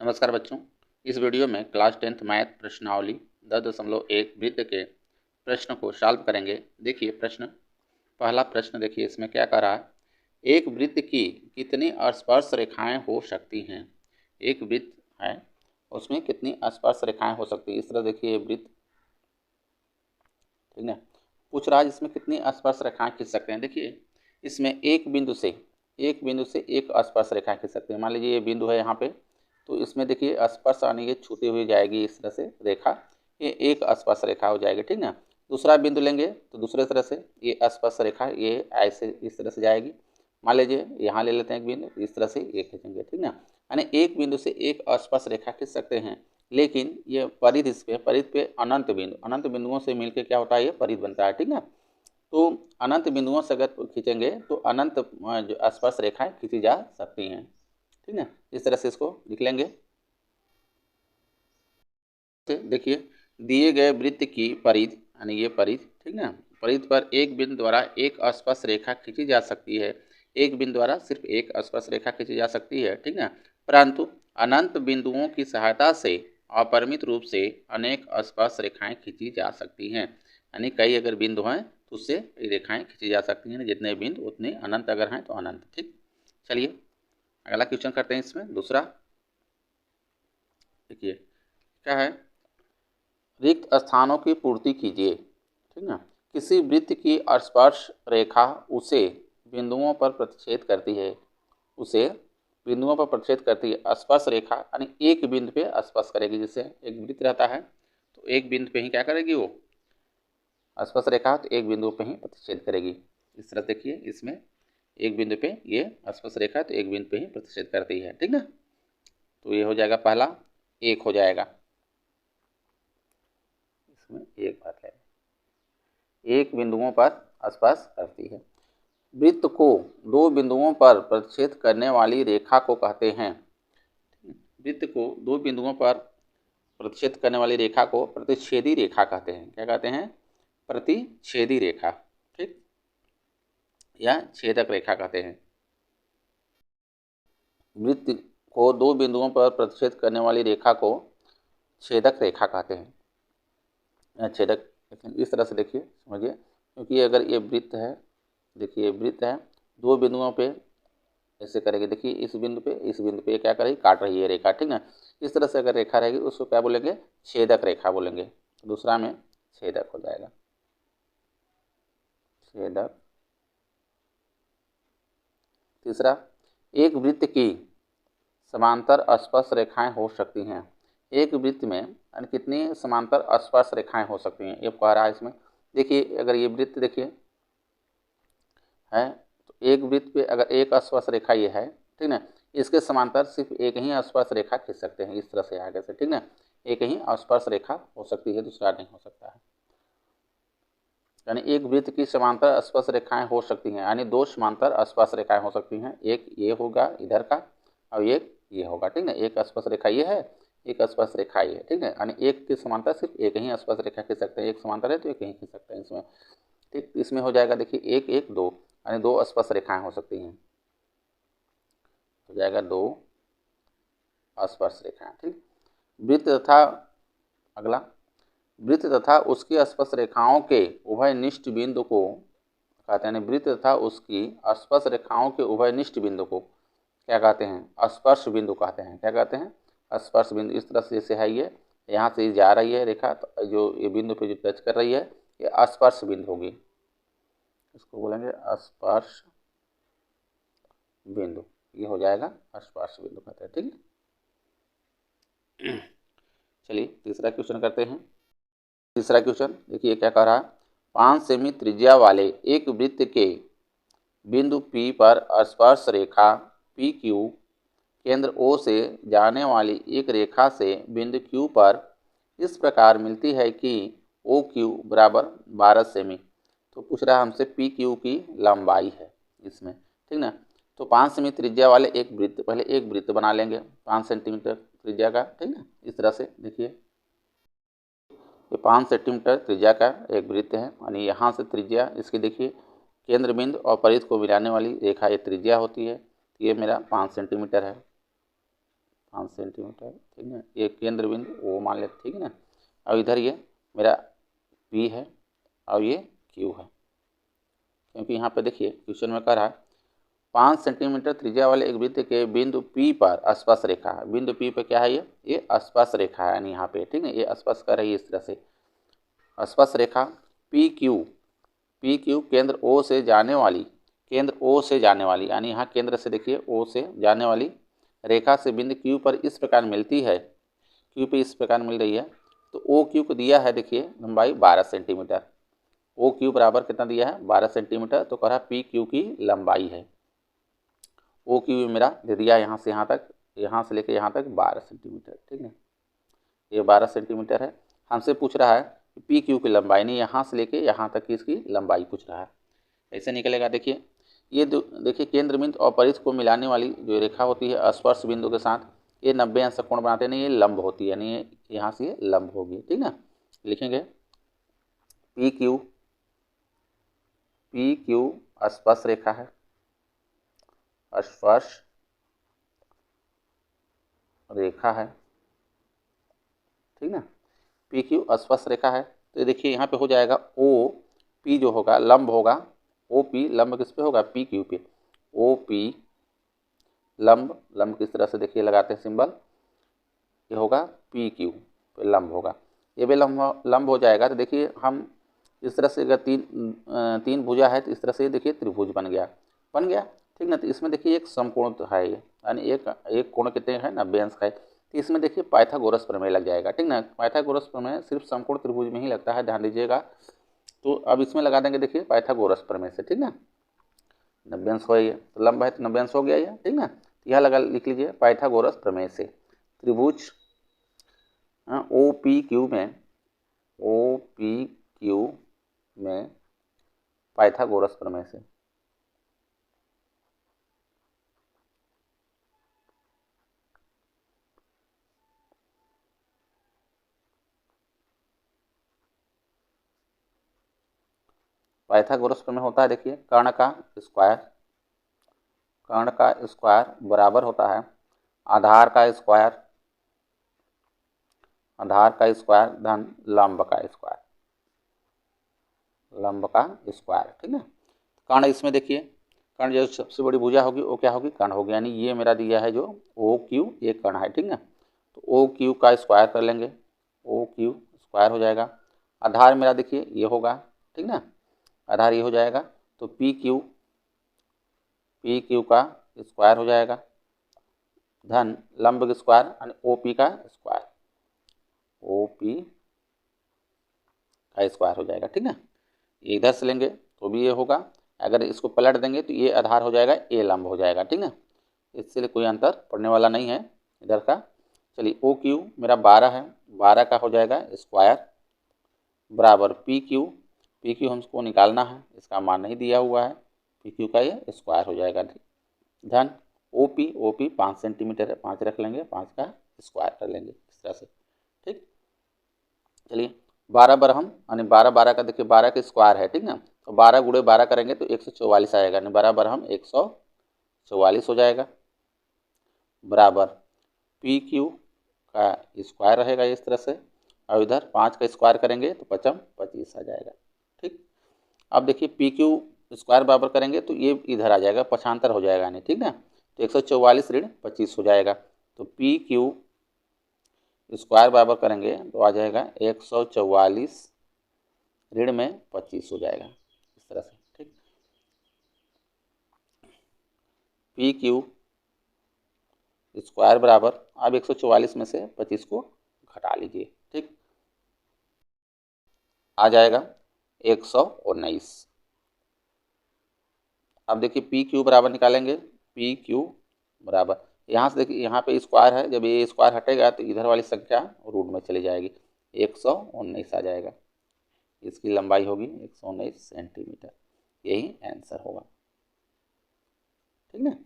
नमस्कार बच्चों, इस वीडियो में क्लास 10th मैथ प्रश्नावली 10.1 वृत्त के प्रश्न को सॉल्व करेंगे। देखिए प्रश्न, पहला प्रश्न देखिए इसमें क्या कह रहा है। एक वृत्त की कितनी स्पर्श रेखाएं हो सकती हैं। एक वृत्त है, उसमें कितनी स्पर्श रेखाएं हो सकती है। इस तरह देखिए वृत्त, ठीक है, पूछ रहा है इसमें कितनी स्पर्श रेखाएं खींच सकते हैं। देखिए इसमें एक बिंदु से एक स्पर्श रेखा खींच सकते हैं। मान लीजिए ये बिंदु है यहाँ पे, तो इसमें देखिए स्पर्श यानी ये छूती हुई जाएगी इस तरह से रेखा, ये एक स्पर्श रेखा हो जाएगी, ठीक ना। दूसरा बिंदु लेंगे तो दूसरे तरह से ये स्पर्श रेखा ये ऐसे इस तरह से जाएगी। मान लीजिए यहाँ ले लेते हैं एक बिंदु, इस तरह से ये खींचेंगे, ठीक ना। यानी एक बिंदु से एक स्पर्श रेखा खींच सकते हैं, लेकिन ये परिध, इस पे परिध पे अनंत बिंदुओं से मिलकर क्या होता है, ये परिध बनता है, ठीक ना। तो अनंत बिंदुओं से अगर खींचेंगे तो अनंत जो स्पर्श रेखाएं खींची जा सकती हैं, ठीक है। इस तरह से इसको लिख लेंगे। देखिए दिए गए वृत्त की परिध, यानी ये परिध, ठीक ना, परिध पर एक बिंदु द्वारा एक स्पर्श रेखा खींची जा सकती है। एक बिंदु द्वारा सिर्फ एक स्पर्श रेखा खींची जा सकती है, ठीक ना। परंतु अनंत बिंदुओं की सहायता से अपरिमित रूप से अनेक स्पर्श रेखाएं खींची जा सकती हैं। यानी कई अगर बिंदु हैं तो उससे रेखाएं खींची जा सकती हैं, जितने बिंदु उतने अनंत अगर हैं तो अनंत, ठीक। चलिए अगला क्वेश्चन करते हैं। इसमें दूसरा देखिए क्या है, रिक्त स्थानों की पूर्ति कीजिए, ठीक ना। किसी वृत्त की स्पर्श रेखा उसे बिंदुओं पर प्रतिच्छेद करती है, स्पर्श रेखा यानी एक बिंदु पे स्पर्श करेगी। जैसे एक वृत्त रहता है तो एक बिंदु पे ही क्या करेगी वो स्पर्श रेखा, तो एक बिंदु पे ही प्रतिच्छेद करेगी। इस तरह देखिए इसमें एक बिंदु पे ये स्पर्श रेखा तो एक बिंदु पे ही प्रतिच्छेद करती है, ठीक ना। तो ये हो जाएगा पहला, एक हो जाएगा। इसमें एक बात है, एक बिंदुओं पर स्पर्श करती है। वृत्त को दो बिंदुओं पर प्रतिच्छेद करने वाली रेखा को कहते हैं। वृत्त को दो बिंदुओं पर प्रतिच्छेद करने वाली रेखा को प्रतिच्छेदी रेखा कहते हैं। क्या कहते हैं? प्रतिच्छेदी रेखा, ठीक, या छेदक रेखा कहते हैं। वृत्त को दो बिंदुओं पर प्रतिच्छेद करने वाली रेखा को छेदक रेखा कहते हैं, या छेदक। इस तरह से देखिए समझिए, क्योंकि अगर ये वृत्त है, देखिए वृत्त है, दो बिंदुओं पे ऐसे करेगी। देखिए इस बिंदु पे क्या करेगी, काट रही है रेखा, ठीक ना। इस तरह से अगर रेखा रहेगी उसको क्या बोलेंगे, छेदक रेखा बोलेंगे। दूसरा में छेदक हो जाएगा, छेदक। तीसरा, एक वृत्त की समांतर स्पर्श रेखाएं हो सकती हैं। एक वृत्त में कितनी समांतर स्पर्श रेखाएं हो सकती हैं, ये कह रहा है इसमें। देखिए अगर ये वृत्त देखिए है, तो एक वृत्त पे अगर एक स्पर्श रेखा ये है, ठीक ना, इसके समांतर सिर्फ एक ही स्पर्श रेखा खींच सकते हैं, इस तरह से आगे से, ठीक ना। एक ही स्पर्श रेखा हो सकती है, दूसरा नहीं हो सकता है। यानी एक वृत्त की समांतर स्पर्श रेखाएं हो सकती हैं, यानी दो समांतर स्पर्श रेखाएं हो सकती हैं। एक ये होगा इधर का और एक ये होगा, ठीक ना। एक स्पर्श रेखा ये है, एक स्पर्श रेखा ये है, ठीक है। यानी एक के समांतर सिर्फ एक ही स्पर्श रेखा खींच सकते हैं, एक समांतर है तो एक ही खींच सकते हैं इसमें, ठीक। इसमें हो जाएगा देखिए एक एक दो, यानी दो स्पर्श रेखाएं हो सकती हैं, हो जाएगा दो स्पर्श रेखाएं, ठीक। वृत्त तथा अगला, वृत्त तथा उसकी स्पर्श रेखाओं के उभयनिष्ठ बिंदु को कहते हैं, वृत्त तथा उसकी स्पर्श रेखाओं के उभयनिष्ठ बिंदु को क्या कहते हैं, स्पर्श बिंदु कहते हैं। क्या कहते हैं, स्पर्श बिंदु। इस तरह से जैसे है ये, यहाँ से जा रही है रेखा, तो जो ये बिंदु पे जो टच कर रही है ये स्पर्श बिंदु होगी, इसको बोलेंगे स्पर्श बिंदु। ये हो जाएगा स्पर्श बिंदु कहते हैं, ठीक है। चलिए तीसरा क्वेश्चन करते हैं। तीसरा क्वेश्चन देखिए क्या कह रहा है, 5 सेमी त्रिज्या वाले एक वृत्त के बिंदु P पर स्पर्श रेखा PQ केंद्र O से जाने वाली एक रेखा से बिंदु Q पर इस प्रकार मिलती है कि OQ बराबर 12 सेमी। तो पूछ रहा है हमसे PQ की लंबाई है इसमें, ठीक ना। तो 5 सेमी त्रिज्या वाले एक वृत्त, पहले एक वृत्त बना लेंगे 5 सेंटीमीटर त्रिज्या का, ठीक ना। इस तरह से देखिए ये 5 सेंटीमीटर त्रिज्या का एक वृत्त है, यानी यहाँ से त्रिज्या इसकी देखिए केंद्र बिंदु और परिध को मिलाने वाली रेखा ये त्रिज्या होती है। ये मेरा 5 सेंटीमीटर है, 5 सेंटीमीटर, ठीक है। ये केंद्र बिंदु वो मान लेते, ठीक है ना। अब इधर ये मेरा P है और ये Q है, क्योंकि यहाँ पे देखिए क्वेश्चन में कह रहा है 5 सेंटीमीटर त्रिज्या वाले एक वृत्त के बिंदु P पर स्पर्श रेखा है। बिंदु P पे क्या है, ये स्पर्श रेखा है, यानी यहाँ पे, ठीक है, ये स्पर्श कर रही है इस तरह से। स्पर्श रेखा PQ केंद्र O से जाने वाली, यानी यहाँ केंद्र से देखिए O से जाने वाली रेखा से बिंदु Q पर इस प्रकार मिलती है, Q पे इस प्रकार मिल रही है। तो OQ को दिया है, देखिए लंबाई 12 सेंटीमीटर। OQ बराबर कितना दिया है, 12 सेंटीमीटर। तो कह रहा PQ की लंबाई है, OQ मेरा दे दिया यहाँ से यहाँ तक, यहाँ से लेके यहाँ तक 12 सेंटीमीटर, ठीक है। ये 12 सेंटीमीटर है। हमसे पूछ रहा है PQ की लंबाई, नहीं यहाँ से लेके यहाँ तक की इसकी लंबाई पूछ रहा है। ऐसे निकलेगा, देखिए ये देखिए केंद्र बिंदु और परिध को मिलाने वाली जो रेखा होती है स्पर्श बिंदु के साथ, ये 90 अंश कोण बनाते हैं, ये लंब होती है, यानी यहाँ से ये लंब होगी, ठीक ना। लिखेंगे PQ स्पर्श रेखा है, स्पर्श रेखा है, ठीक ना। PQ स्पर्श रेखा है। तो देखिए यहाँ पे हो जाएगा OP जो होगा लंब होगा, OP लंब किस पे होगा, PQ पे। OP लंब किस तरह से देखिए लगाते हैं सिंबल, ये होगा PQ पे लंब होगा, ये भी लंब हो जाएगा। तो देखिए हम इस तरह से अगर तीन भुजा है तो इस तरह से देखिए त्रिभुज बन गया, ठीक ना। तो इसमें देखिए एक समकोण तो है, यानी एक कोण कितने है, 90 अंश का है। तो इसमें देखिए पाइथागोरस प्रमेय लग जाएगा, ठीक ना। पाइथागोरस प्रमेय सिर्फ समकोण त्रिभुज में ही लगता है, ध्यान दीजिएगा। तो अब इसमें लगा देंगे देखिए पाइथागोरस प्रमेय से, ठीक ना। 90 अंश हो, ये तो लंब है तो 90 अंश हो गया ये, ठीक ना। तो यह लिख लीजिए पाइथागोरस प्रमेय से त्रिभुज OPQ में पाइथागोरस प्रमेय से पाइथागोरस प्रमेय होता है, देखिए कर्ण का स्क्वायर बराबर होता है आधार का स्क्वायर धन लंब का स्क्वायर, ठीक ना। कर्ण इसमें देखिए, कर्ण जो सबसे बड़ी भुजा होगी वो क्या होगी, कर्ण होगी, यानी ये मेरा दिया है जो OQ ये कर्ण है, ठीक ना। तो OQ का स्क्वायर कर लेंगे, OQ स्क्वायर हो जाएगा। आधार मेरा देखिए ये होगा, ठीक ना, आधार ये हो जाएगा। तो PQ का स्क्वायर हो जाएगा धन लंब का स्क्वायर यानी OP का स्क्वायर, OP का स्क्वायर हो जाएगा, ठीक ना। ये इधर से लेंगे तो भी ये होगा, अगर इसको पलट देंगे तो ये आधार हो जाएगा, ये लंब हो जाएगा, ठीक ना। इससे कोई अंतर पड़ने वाला नहीं है इधर का। चलिए OQ मेरा 12 है, 12 का हो जाएगा स्क्वायर बराबर PQ हमको निकालना है, इसका मान नहीं दिया हुआ है, PQ का ये स्क्वायर हो जाएगा धन OP 5 सेंटीमीटर है, 5 रख लेंगे, 5 का स्क्वायर कर लेंगे इस तरह से, ठीक। चलिए 12 बरहम यानी 12 का देखिए 12 का स्क्वायर है, ठीक ना। तो 12 गुणे 12 करेंगे तो 144 आएगा, यानी 12 बरहम 144 हो जाएगा बराबर PQ का स्क्वायर रहेगा इस तरह से, और इधर 5 का स्क्वायर करेंगे तो 5 25 आ जाएगा, ठीक। अब देखिए PQ स्क्वायर बराबर करेंगे तो ये इधर आ जाएगा, पक्षांतर हो जाएगा, नहीं, ठीक ना। तो 144 ऋण 25 हो जाएगा। तो PQ स्क्वायर बराबर करेंगे तो आ जाएगा 144 ऋण में 25 हो जाएगा इस तरह से, ठीक। PQ स्क्वायर बराबर, अब 144 में से 25 को घटा लीजिए, ठीक, आ जाएगा 119। अब देखिए PQ बराबर निकालेंगे, PQ बराबर यहाँ से देखिए यहाँ पे स्क्वायर है, जब ये स्क्वायर हटेगा तो इधर वाली संख्या रूट में चली जाएगी, 119 आ जाएगा, इसकी लंबाई होगी 119 सेंटीमीटर, यही आंसर होगा, ठीक ना।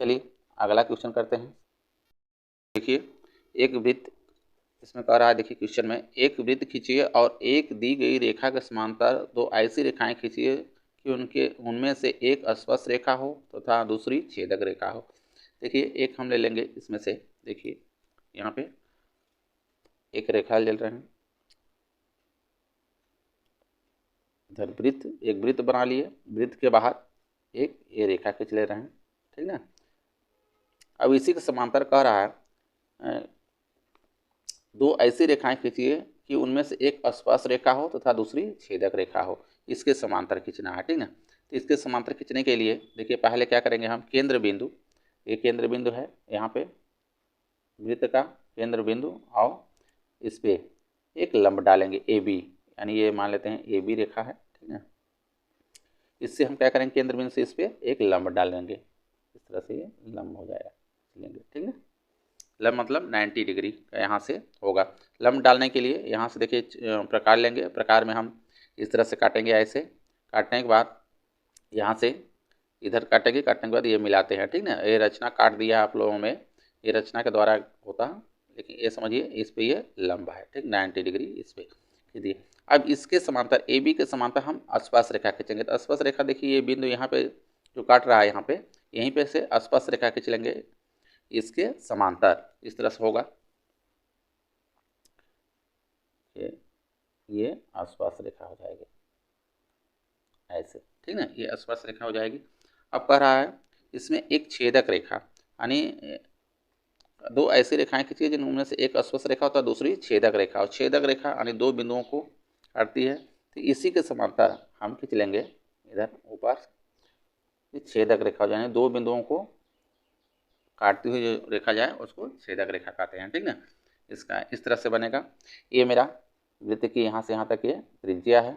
चलिए अगला क्वेश्चन करते हैं। देखिए एक वृत्त, इसमें कह रहा है, देखिए क्वेश्चन में एक वृत्त खींचिए और एक दी गई रेखा के समांतर दो ऐसी रेखाएं खींचिए कि उनमें से एक स्पर्श रेखा हो तथा दूसरी छेदक रेखा हो। देखिए एक हम ले लेंगे इसमें से, देखिए यहाँ पे एक रेखा ले रहे हैं, इधर वृत्त, एक वृत्त बना लिए, वृत्त के बाहर एक ये रेखा खींच ले रहे हैं, ठीक ना। अब इसी के समांतर कह रहा है दो ऐसी रेखाएं खींचिए कि उनमें से एक स्पर्श रेखा हो तथा दूसरी छेदक रेखा हो, इसके समांतर खींचना है, ठीक ना। तो इसके समांतर खींचने के लिए देखिए पहले क्या करेंगे हम, केंद्र बिंदु, ये केंद्र बिंदु है यहाँ पे वृत्त का केंद्र बिंदु, और इस पे एक लंब डालेंगे ए बी, यानी ये मान लेते हैं ए बी रेखा है, ठीक है। इससे हम क्या करेंगे, केंद्र बिंदु से इस पे एक लंब डालेंगे, इस तरह से ये लंब हो जाएगा, लेंगे, ठीक है। लंब मतलब 90 डिग्री का यहाँ से होगा। लंब डालने के लिए यहाँ से देखिए प्रकार लेंगे, प्रकार में हम इस तरह से काटेंगे, ऐसे काटने के बाद यहाँ से इधर काटेंगे, काटने के बाद ये मिलाते हैं, ठीक ना। ये रचना काट दिया आप लोगों में, ये रचना के द्वारा होता है, लेकिन ये समझिए इस पे ये लंबा है, ठीक, 90 डिग्री इस पे खींच दिए। अब इसके समांतर ए बी के समांतर हम स्पर्श रेखा खींचेंगे। तो स्पर्श रेखा देखिए ये बिंदु यहाँ पे जो काट रहा है, यहाँ पे यहीं पे से स्पर्श रेखा खींच लेंगे इसके समांतर, इस तरह से होगा, ये स्पर्श रेखा हो जाएगी ऐसे, ठीक ना, ये स्पर्श रेखा हो जाएगी। अब कह रहा है इसमें एक छेदक रेखा, यानी दो ऐसी रेखाएं खींचिए जिनमें से एक स्पर्श रेखा होता है, दूसरी छेदक रेखा, और छेदक रेखा यानी दो बिंदुओं को काटती है। तो इसी के समांतर हम खींच लेंगे इधर ऊपर, छेदक रेखा, यानी दो बिंदुओं को काटती हुई जो रेखा जाए उसको छेदक रेखा कहते हैं, ठीक ना। इसका इस तरह से बनेगा, ये मेरा वृत्त की यहाँ से यहाँ तक ये त्रिज्या है,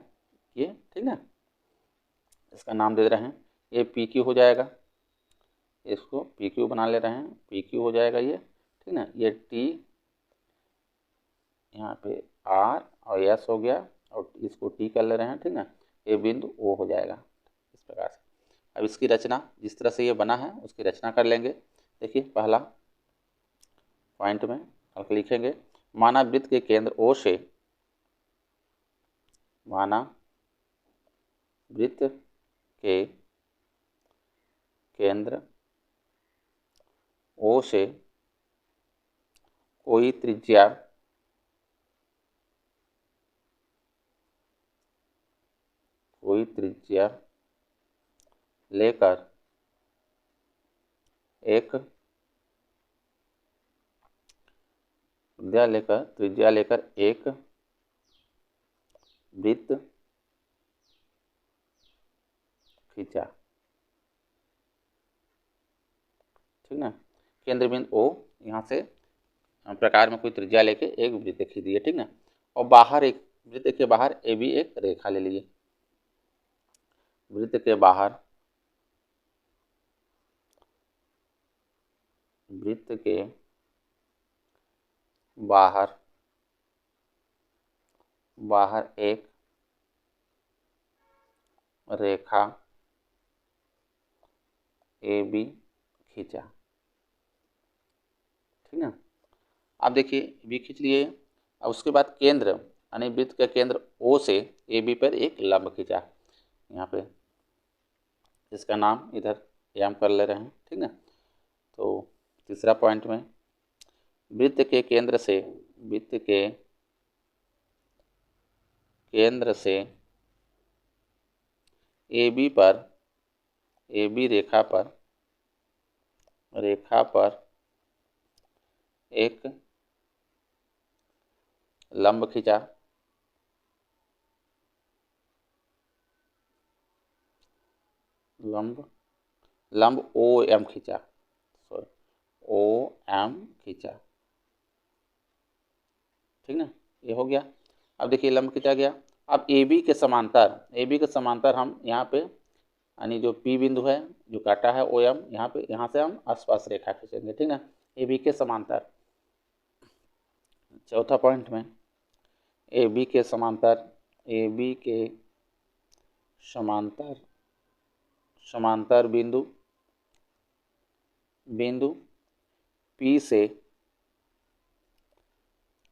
ये, ठीक ना। इसका नाम दे रहे हैं, ये पी क्यू हो जाएगा, इसको पी क्यू बना ले रहे हैं, पी क्यू हो जाएगा ये, ठीक ना। ये टी यहाँ पे आर और एस हो गया, और इसको टी कर ले रहे हैं, ठीक ना। ये बिंदु ओ हो जाएगा इस प्रकार से। अब इसकी रचना जिस तरह से ये बना है उसकी रचना कर लेंगे। देखिए पहला पॉइंट में लिखेंगे, माना वृत्त के केंद्र ओ से, माना वृत्त के केंद्र ओ से कोई त्रिज्या लेकर एक त्रिज्या लेकर एक वृत्त खींचा, ठीक ना। केंद्र बिंदु ओ, यहाँ से प्रकार में कोई त्रिज्या लेके एक वृत्त खींच दिए, ठीक ना। और बाहर एक वृत्त के बाहर ए भी एक रेखा ले लिए, वृत्त के बाहर, वृत्त के बाहर, बाहर एक रेखा ए बी खींचा, ठीक ना। अब देखिए बी खींच लिए, अब उसके बाद केंद्र यानी वृत्त का केंद्र ओ से ए बी पर एक लंब खींचा, यहाँ पे इसका नाम इधर एम कर ले रहे हैं, ठीक ना। तो तीसरा पॉइंट में वृत्त के केंद्र से, वृत्त के केंद्र से ए बी पर, ए बी रेखा पर एक लंब खींचा, लंब ओ एम खींचा, ओ एम खींचा, ठीक ना, ये हो गया। अब देखिए लंब खींचा गया। अब ए बी के समांतर हम यहाँ पे यानी जो पी बिंदु है जो काटा है ओ एम, यहाँ पे, यहाँ से हम आसपास रेखा खींचेंगे, ठीक ना, ए बी के समांतर। चौथा पॉइंट में ए बी के समांतर, ए बी के समांतर बिंदु पी से,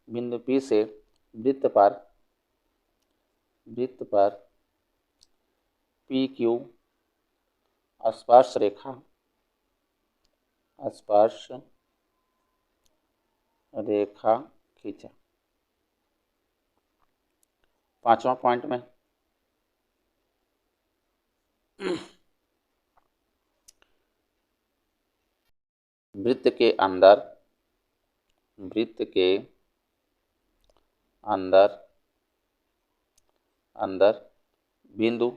बिंदु पी से वृत्त पर पी क्यू स्पर्श रेखा खींचा। 5वां पॉइंट में वृत्त के अंदर बिंदु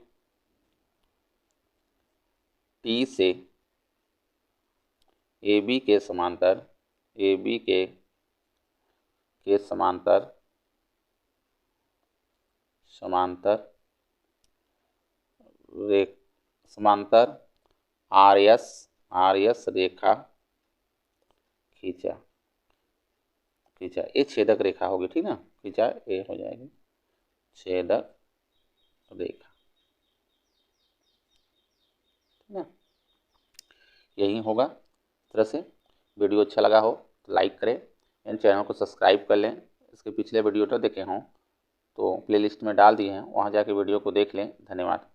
T से AB के समांतर RS रेखा खींचा। ये छेदक रेखा होगी, ठीक ना। खींचा ये हो जाएगी छेदक रेखा, ठीक ना। यही होगा। इस तरह से वीडियो अच्छा लगा हो तो लाइक करें, इन चैनल को सब्सक्राइब कर लें। इसके पिछले वीडियो तो देखे हों तो प्लेलिस्ट में डाल दिए हैं, वहाँ जाके वीडियो को देख लें। धन्यवाद।